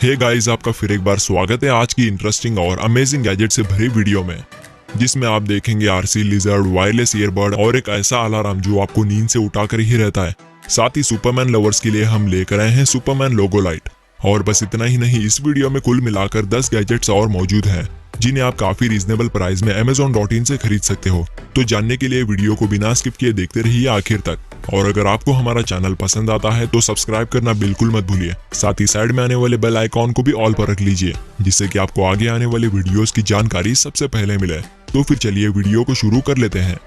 Hey guys, आपका फिर एक बार स्वागत है आज की इंटरेस्टिंग और अमेजिंग गैजेट से भरी वीडियो में, जिसमें आप देखेंगे आरसी लिजर्ड, वायरलेस ईयरबड और एक ऐसा अलार्म जो आपको नींद से उठाकर ही रहता है। साथ ही सुपरमैन लवर्स के लिए हम लेकर आए हैं सुपरमैन लोगो लाइट। और बस इतना ही नहीं, इस वीडियो में कुल मिलाकर 10 गैजेट्स और मौजूद हैं जिन्हें आप काफी रीजनेबल प्राइस में Amazon.in से खरीद सकते हो। तो जानने के लिए वीडियो को बिना स्किप किए देखते रहिए आखिर तक। और अगर आपको हमारा चैनल पसंद आता है तो सब्सक्राइब करना बिल्कुल मत भूलिए। साथ ही साइड में आने वाले बेल आइकॉन को भी ऑल पर रख लीजिए, जिससे कि आपको आगे आने वाली वीडियोस की जानकारी सबसे पहले मिले। तो फिर चलिए वीडियो को शुरू कर लेते हैं।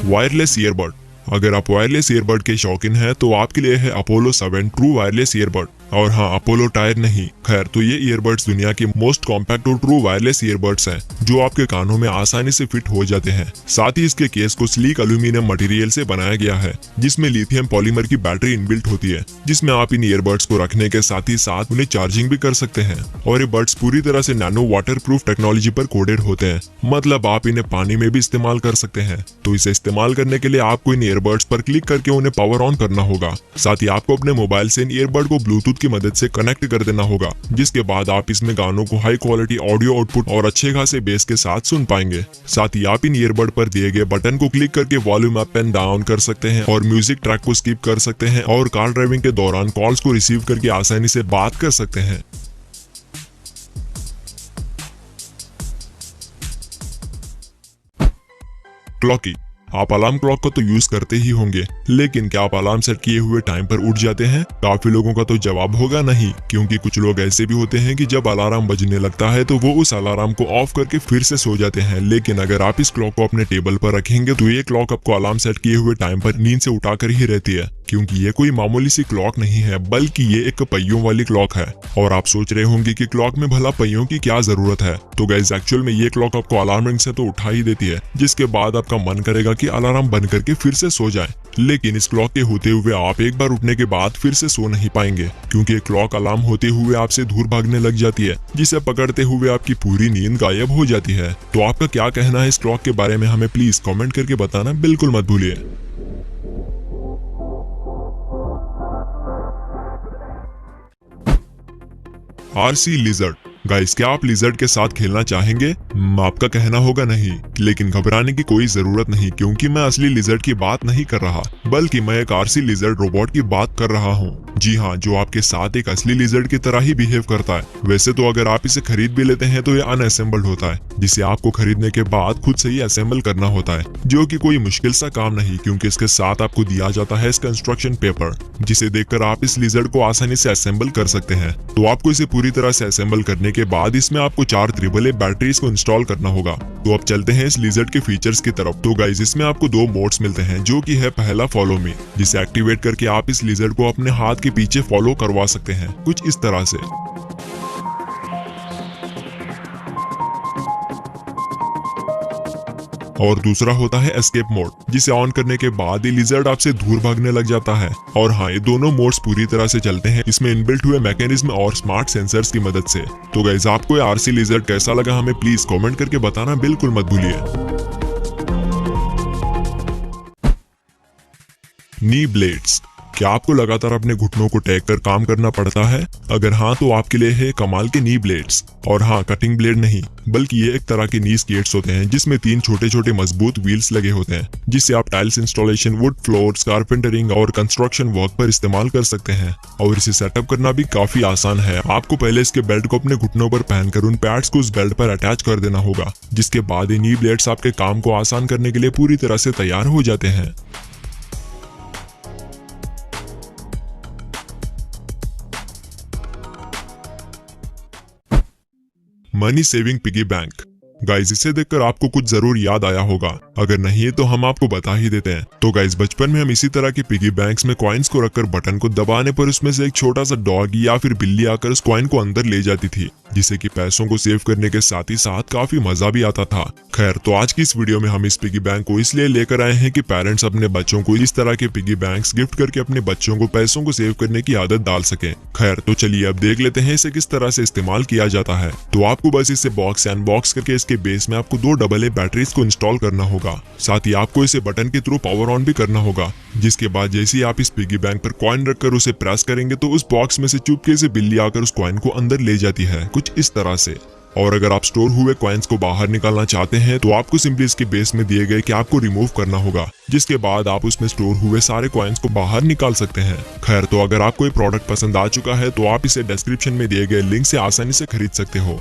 Wireless earbud. अगर आप वायरलेस ईयरबड के शौकीन हैं तो आपके लिए है अपोलो 7 ट्रू वायरलेस ईयरबड। और हाँ, अपोलो टायर नहीं। खैर, तो ये ईयरबड्स दुनिया के मोस्ट कॉम्पैक्ट और ट्रू वायरलेस ईयरबड्स हैं जो आपके कानों में आसानी से फिट हो जाते हैं। साथ ही इसके केस को स्लीक एल्यूमिनियम मटेरियल से बनाया गया है, जिसमें लिथियम पॉलीमर की बैटरी इनबिल्ट होती है, जिसमें आप इन ईयरबड्स को रखने के साथ ही साथ उन्हें चार्जिंग भी कर सकते हैं। और ये बड्स पूरी तरह से नैनो वाटर प्रूफ टेक्नोलॉजी पर कोडेड होते हैं, मतलब आप इन्हें पानी में भी इस्तेमाल कर सकते हैं। तो इसे इस्तेमाल करने के लिए आपको इन ईयरबड्स पर क्लिक करके उन्हें पावर ऑन करना होगा। साथ ही आपको अपने मोबाइल से इन ईयरबड को ब्लूटूथ की मदद से कनेक्ट कर देना होगा, जिसके बाद आप इसमें गानों को हाई क्वालिटी ऑडियो आउटपुट और अच्छे खासे बेस के साथ सुन पाएंगे। साथ ही आप इन ईयरबड पर दिए गए बटन को क्लिक करके वॉल्यूम अप एंड डाउन कर सकते हैं और म्यूजिक ट्रैक को स्किप कर सकते हैं और कार ड्राइविंग के दौरान कॉल्स को रिसीव करके आसानी से बात कर सकते हैं। क्लॉकी। आप अलार्म क्लॉक का तो यूज करते ही होंगे, लेकिन क्या आप अलार्म सेट किए हुए टाइम पर उठ जाते हैं? काफी लोगों का तो जवाब होगा नहीं, क्योंकि कुछ लोग ऐसे भी होते हैं कि जब अलार्म बजने लगता है तो वो उस अलार्म को ऑफ करके फिर से सो जाते हैं। लेकिन अगर आप इस क्लॉक को अपने टेबल पर रखेंगे तो ये क्लॉक आपको अलार्म सेट किए हुए टाइम पर नींद से उठाकर ही रहती है, क्योंकि ये कोई मामूली सी क्लॉक नहीं है, बल्कि ये एक पहियों वाली क्लॉक है। और आप सोच रहे होंगे कि क्लॉक में भला पहियों की क्या जरूरत है? तो गाइस, एक्चुअल में ये क्लॉक आपको अलार्म रिंग से तो उठा ही देती है, जिसके बाद आपका मन करेगा कि अलार्म बंद करके फिर से सो जाए। लेकिन इस क्लॉक के होते हुए आप एक बार उठने के बाद फिर से सो नहीं पाएंगे, क्योंकि क्लॉक अलार्म होते हुए आपसे दूर भागने लग जाती है, जिसे पकड़ते हुए आपकी पूरी नींद गायब हो जाती है। तो आपका क्या कहना है इस क्लॉक के बारे में? हमें प्लीज कमेंट करके बताना बिल्कुल मत भूलिए। RC lizard. गाइस, क्या आप लिजर्ड के साथ खेलना चाहेंगे? आपका कहना होगा नहीं, लेकिन घबराने की कोई जरूरत नहीं, क्योंकि मैं असली लिजर्ड की बात नहीं कर रहा, बल्कि मैं एक आरसी लिजर्ड रोबोट की बात कर रहा हूँ। जी हाँ, जो आपके साथ एक असली लिजर्ड की तरह ही बिहेव करता है। वैसे तो अगर आप इसे खरीद भी लेते हैं तो ये अनअसेंबल्ड होता है, जिसे आपको खरीदने के बाद खुद से ही असेंबल करना होता है, जो कि कोई मुश्किल सा काम नहीं, क्योंकि इसके साथ आपको दिया जाता है इसका इंस्ट्रक्शन पेपर, जिसे देखकर आप इस लिजर्ड को आसानी से असेंबल कर सकते हैं। तो आपको इसे पूरी तरह से असेंबल करने के बाद इसमें आपको 4 AAA बैटरीज को इंस्टॉल करना होगा। तो अब चलते हैं इस लिजर्ड के फीचर्स की तरफ। तो गाइस, इसमें आपको 2 मोड्स मिलते हैं, जो कि है पहला फॉलो मी, जिसे एक्टिवेट करके आप इस लिजर्ड को अपने हाथ के पीछे फॉलो करवा सकते हैं, कुछ इस तरह से। और दूसरा होता है एस्केप मोड, जिसे ऑन करने के बाद ये लिजर्ड आपसे दूर भागने लग जाता है। और हाँ, ये दोनों मोड्स पूरी तरह से चलते हैं इसमें इनबिल्ट हुए मैकेनिज्म और स्मार्ट सेंसर्स की मदद से। तो गाइस, आपको ये आरसी लिजर्ड कैसा लगा हमें प्लीज कमेंट करके बताना बिल्कुल मत भूलिए। नी ब्लेड्स। क्या आपको लगातार अपने घुटनों को टेक कर काम करना पड़ता है? अगर हाँ, तो आपके लिए है कमाल के नी ब्लेड्स। और हाँ, कटिंग ब्लेड नहीं, बल्कि ये एक तरह के नी स्केट्स होते हैं, जिसमें 3 छोटे छोटे मजबूत व्हील्स लगे होते हैं, जिससे आप tiles installation, would floors, carpentering और कंस्ट्रक्शन वर्क पर इस्तेमाल कर सकते हैं। और इसे सेटअप करना भी काफी आसान है। आपको पहले इसके बेल्ट को अपने घुटनों पर पहनकर उन पैड्स को उस बेल्ट पर अटैच कर देना होगा, जिसके बाद ये नी ब्लेड्स आपके काम को आसान करने के लिए पूरी तरह से तैयार हो जाते हैं। Money saving piggy bank. Guys, इसे देखकर आपको कुछ जरूर याद आया होगा, अगर नहीं है तो हम आपको बता ही देते हैं। तो गाइस, बचपन में हम इसी तरह के पिगी बैंक्स में कॉइन्स को रखकर बटन को दबाने पर उसमें से एक छोटा सा डॉग या फिर बिल्ली आकर उस कॉइन को अंदर ले जाती थी, जिससे कि पैसों को सेव करने के साथ ही साथ काफी मजा भी आता था। खैर, तो आज की इस वीडियो में हम इस पिगी बैंक को इसलिए लेकर आए हैं कि पेरेंट्स अपने बच्चों को इस तरह के पिगी बैंक्स गिफ्ट करके अपने बच्चों को पैसों को सेव करने की आदत डाल सके। खैर, तो चलिए अब देख लेते हैं इसे किस तरह से इस्तेमाल किया जाता है। तो आपको बस इसे बॉक्स अनबॉक्स करके इसके इसके बेस में आपको 2 AA बैटरीज को इंस्टॉल करना होगा। साथ ही आपको इसे बटन के थ्रू पावर ऑन भी करना होगा, जिसके बाद जैसे ही आप इस पिगी बैंक पर कॉइन रखकर उसे प्रेस करेंगे तो उस बॉक्स में से चुपके से बिल्ली आकर उस कॉइन को अंदर ले जाती है, कुछ इस तरह से। और अगर आप स्टोर हुए कॉइन्स को बाहर निकालना चाहते हैं तो आपको सिंपली इसके बेस में दिए गए कि आपको रिमूव करना होगा, जिसके बाद आप उसमें स्टोर हुए सारे कॉइन्स को बाहर निकाल सकते हैं। खैर, तो अगर आपको ये प्रोडक्ट पसंद आ चुका है तो आप इसे डिस्क्रिप्शन में दिए गए लिंक से आसानी से खरीद सकते हो।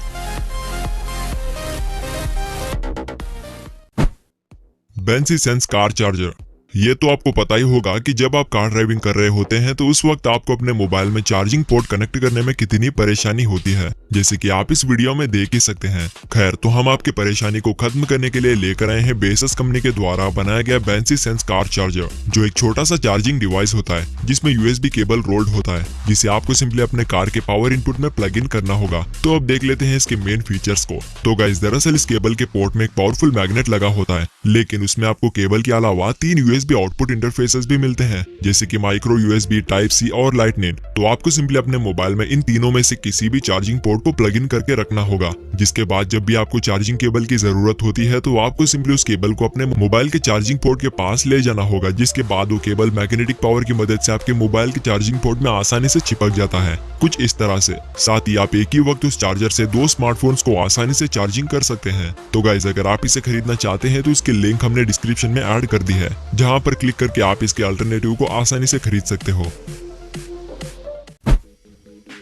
बेंसी सेंस कार चार्जर। ये तो आपको पता ही होगा कि जब आप कार ड्राइविंग कर रहे होते हैं तो उस वक्त आपको अपने मोबाइल में चार्जिंग पोर्ट कनेक्ट करने में कितनी परेशानी होती है, जैसे कि आप इस वीडियो में देख ही सकते हैं। खैर, तो हम आपकी परेशानी को खत्म करने के लिए लेकर आए हैं बेसिस कंपनी के द्वारा बनाया गया बेंसी सेंस कार चार्जर, जो एक छोटा सा चार्जिंग डिवाइस होता है जिसमें USB केबल रोल्ड होता है, जिसे आपको सिंपली अपने कार के पावर इनपुट में प्लग इन करना होगा। तो अब देख लेते हैं इसके मेन फीचर्स को। तो गाइस, दरअसल इस केबल के पोर्ट में एक पावरफुल मैग्नेट लगा होता है, लेकिन उसमें आपको केबल के अलावा 3 USB आउटपुट इंटरफेसेस भी मिलते हैं, जैसे कि माइक्रो USB, टाइप C और लाइटनिंग। तो आपको सिंपली अपने मोबाइल में इन तीनों में से किसी भी चार्जिंग पोर्ट को प्लग इन करके रखना होगा, जिसके बाद जब भी आपको चार्जिंग केबल की जरूरत होती है तो आपको सिंपली उस केबल को अपने मोबाइल के चार्जिंग पोर्ट के पास ले जाना होगा, जिसके बाद वो केबल मैग्नेटिक पावर की मदद से आपके मोबाइल के चार्जिंग पोर्ट में आसानी से चिपक जाता है, कुछ इस तरह से। साथ ही आप एक ही वक्त उस चार्जर से 2 स्मार्टफोन्स को आसानी से चार्जिंग कर सकते हैं। तो गाइस, अगर आप इसे खरीदना चाहते हैं तो इसकी लिंक हमने डिस्क्रिप्शन में ऐड कर दी है, जहां पर क्लिक करके आप इसके अल्टरनेटिव को आसानी से खरीद सकते हो।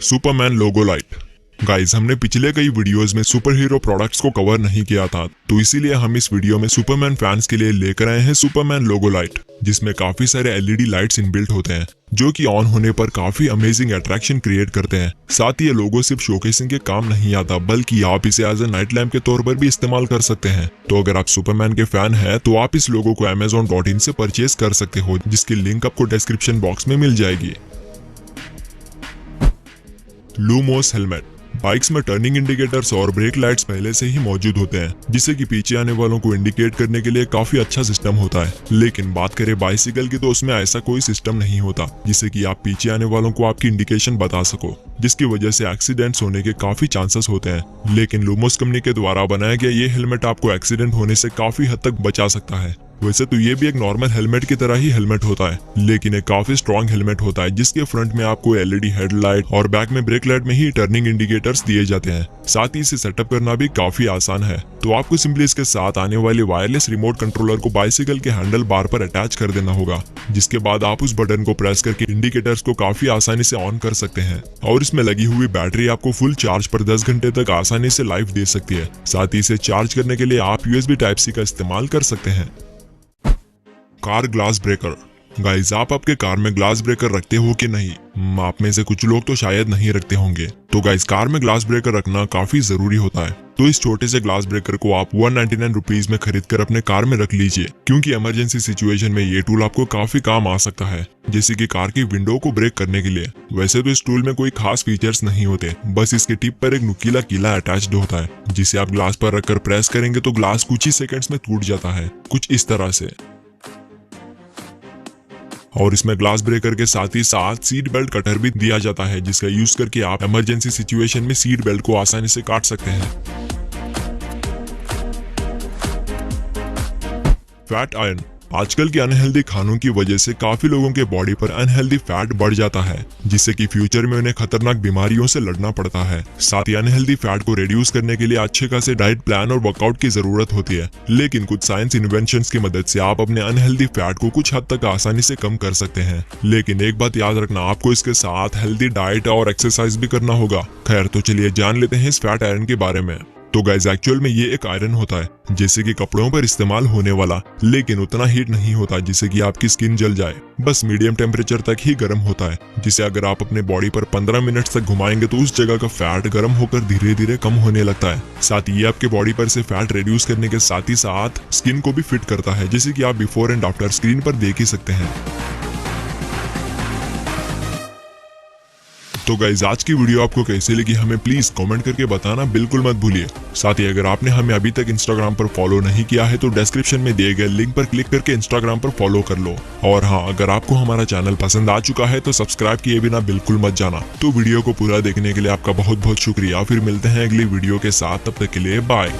सुपरमैन लोगो लाइट। गाइस, हमने पिछले कई वीडियोस में सुपर हीरो प्रोडक्ट्स को कवर नहीं किया था, तो इसीलिए हम इस वीडियो में सुपरमैन फैंस के लिए लेकर आए हैं सुपरमैन लोगो लाइट, जिसमें काफी सारे LED लाइट्स इनबिल्ट होते हैं, जो कि ऑन होने पर काफी अमेजिंग अट्रैक्शन क्रिएट करते हैं। साथ ही ये लोगो सिर्फ शोकेसिंग के काम नहीं आता, बल्कि आप इसे एज ए नाइट लैम्प के तौर पर भी इस्तेमाल कर सकते हैं। तो अगर आप सुपरमैन के फैन हैं तो आप इस लोगो को Amazon.in से परचेज कर सकते हो, जिसकी लिंक आपको डिस्क्रिप्शन बॉक्स में मिल जाएगी। Lumos helmet. बाइक्स में टर्निंग इंडिकेटर्स और ब्रेक लाइट्स पहले से ही मौजूद होते हैं, जिससे कि पीछे आने वालों को इंडिकेट करने के लिए काफी अच्छा सिस्टम होता है। लेकिन बात करें बाइसिकल की तो उसमें ऐसा कोई सिस्टम नहीं होता जिससे कि आप पीछे आने वालों को आपकी इंडिकेशन बता सको, जिसकी वजह से एक्सीडेंट्स होने के काफी चांसेस होते हैं। लेकिन लूमोस कंपनी के द्वारा बनाया गया ये हेलमेट आपको एक्सीडेंट होने से काफी हद तक बचा सकता है। वैसे तो ये भी एक नॉर्मल हेलमेट की तरह ही हेलमेट होता है, लेकिन एक काफी स्ट्रॉन्ग हेलमेट होता है, जिसके फ्रंट में आपको LED हेडलाइट और बैक में ब्रेक लाइट में ही टर्निंग इंडिकेटर्स दिए जाते हैं। साथ ही इसे सेटअप करना भी काफी आसान है। तो आपको सिंपली इसके साथ आने वाले वायरलेस रिमोट कंट्रोलर को बाइसिकल के हैंडल बार पर अटैच कर देना होगा, जिसके बाद आप उस बटन को प्रेस करके इंडिकेटर्स को काफी आसानी से ऑन कर सकते हैं। और इसमें लगी हुई बैटरी आपको फुल चार्ज पर 10 घंटे तक आसानी से लाइफ दे सकती है। साथ ही इसे चार्ज करने के लिए आप USB टाइप C का इस्तेमाल कर सकते हैं। Car glass breaker. गाइस, आप आपके कार में ग्लास ब्रेकर रखते हो कि नहीं? आप में से कुछ लोग तो शायद नहीं रखते होंगे। तो गाइस, कार में ग्लास ब्रेकर रखना काफी जरूरी होता है। तो इस छोटे से ग्लास ब्रेकर को आप 199 रुपीज में खरीद कर अपने कार में रख लीजिए, क्योंकि इमरजेंसी सिचुएशन में ये टूल आपको काफी काम आ सकता है, जैसे कि कार की विंडो को ब्रेक करने के लिए। वैसे तो इस टूल में कोई खास फीचर्स नहीं होते, बस इसके टिप पर एक नुकीला कीला अटैच्ड होता है, जिसे आप ग्लास पर रखकर प्रेस करेंगे तो ग्लास कुछ ही सेकंड्स में टूट जाता है, कुछ इस तरह से। और इसमें ग्लास ब्रेकर के साथ ही साथ सीट बेल्ट कटर भी दिया जाता है, जिसका यूज करके आप इमरजेंसी सिचुएशन में सीट बेल्ट को आसानी से काट सकते हैं। Fat iron. आजकल के अनहेल्दी खानों की वजह से काफी लोगों के बॉडी पर अनहेल्दी फैट बढ़ जाता है, जिससे कि फ्यूचर में उन्हें खतरनाक बीमारियों से लड़ना पड़ता है। साथ ही अनहेल्दी फैट को रिड्यूस करने के लिए अच्छे खासे डाइट प्लान और वर्कआउट की जरूरत होती है। लेकिन कुछ साइंस इन्वेंशंस की मदद से आप अपने अनहेल्दी फैट को कुछ हद तक आसानी से कम कर सकते हैं। लेकिन एक बात याद रखना, आपको इसके साथ हेल्दी डाइट और एक्सरसाइज भी करना होगा। खैर, तो चलिए जान लेते हैं इस फैट आयरन के बारे में। तो गाइस, एक्चुअल में ये एक आयरन होता है जैसे कि कपड़ों पर इस्तेमाल होने वाला, लेकिन उतना हीट नहीं होता जिससे कि आपकी स्किन जल जाए। बस मीडियम टेम्परेचर तक ही गर्म होता है, जिसे अगर आप अपने बॉडी पर 15 मिनट तक घुमाएंगे तो उस जगह का फैट गर्म होकर धीरे धीरे कम होने लगता है। साथ ही ये आपके बॉडी पर से फैट रिड्यूस करने के साथ ही साथ स्किन को भी फिट करता है, जैसे कि आप बिफोर एंड आफ्टर स्क्रीन पर देख ही सकते हैं। तो गाइज, आज की वीडियो आपको कैसी लगी हमें प्लीज कमेंट करके बताना बिल्कुल मत भूलिए। साथ ही अगर आपने हमें अभी तक इंस्टाग्राम पर फॉलो नहीं किया है तो डिस्क्रिप्शन में दिए गए लिंक पर क्लिक करके इंस्टाग्राम पर फॉलो कर लो। और हाँ, अगर आपको हमारा चैनल पसंद आ चुका है तो सब्सक्राइब किए बिना बिल्कुल मत जाना। तो वीडियो को पूरा देखने के लिए आपका बहुत बहुत शुक्रिया। फिर मिलते हैं अगली वीडियो के साथ, तब तक के लिए बाय।